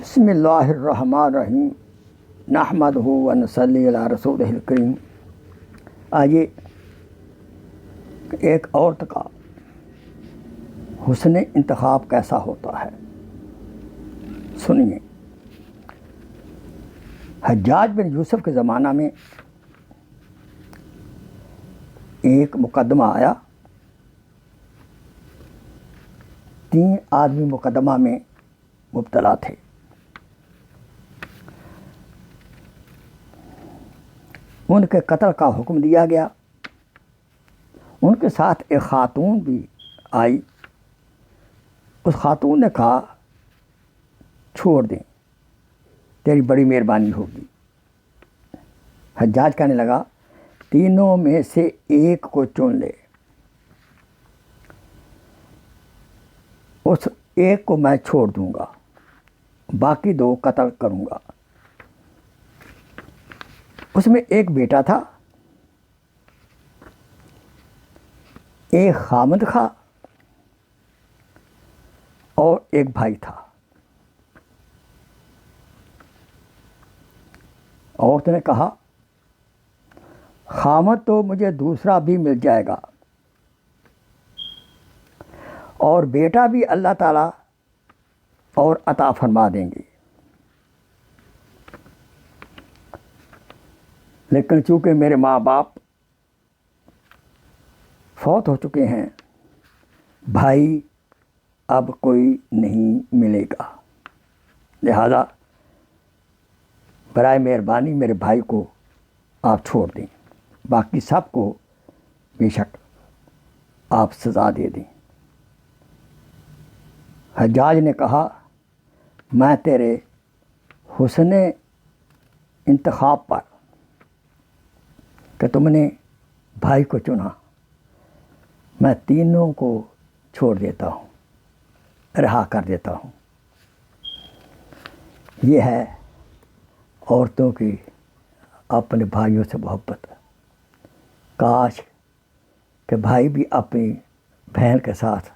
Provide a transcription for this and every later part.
بسم اللہ الرحمن الرحیم نحمدہ و نصلی علی رسولہ الکریم۔ آئیے ایک عورت کا حسن انتخاب کیسا ہوتا ہے سنیے۔ حجاج بن یوسف کے زمانہ میں ایک مقدمہ آیا، 3 آدمی مقدمہ میں مبتلا تھے۔ ان کے قتل کا حکم دیا گیا۔ ان کے ساتھ ایک خاتون بھی آئی۔ اس خاتون نے کہا چھوڑ دیں، تیری بڑی مہربانی ہوگی۔ حجاج کہنے لگا تینوں میں سے ایک کو چن لے، اس ایک کو میں چھوڑ دوں گا، باقی 2 قتل کروں گا۔ اس میں ایک بیٹا تھا، ایک خامد تھا اور ایک بھائی تھا۔ عورت نے کہا خامد تو مجھے دوسرا بھی مل جائے گا اور بیٹا بھی اللہ تعالیٰ اور عطا فرما دیں گے، لیکن چونکہ میرے ماں باپ فوت ہو چکے ہیں، بھائی اب کوئی نہیں ملے گا، لہذا برائے مہربانی میرے بھائی کو آپ چھوڑ دیں، باقی سب کو بے شک آپ سزا دے دیں۔ حجاج نے کہا میں تیرے حسن انتخاب پر کہ تم نے بھائی کو چنا، میں تینوں کو چھوڑ دیتا ہوں، رہا کر دیتا ہوں۔ یہ ہے عورتوں کی اپنے بھائیوں سے محبت۔ کاش کہ بھائی بھی اپنی بہن کے ساتھ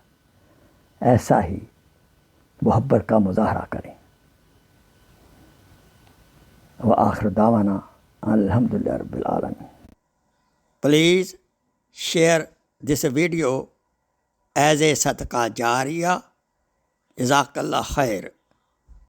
ایسا ہی محبت کا مظاہرہ کریں۔ وآخر دعوانا الحمدللہ رب العالمین۔ Please share this video as a صدقہ جاریہ۔ جزاک اللہ خیر۔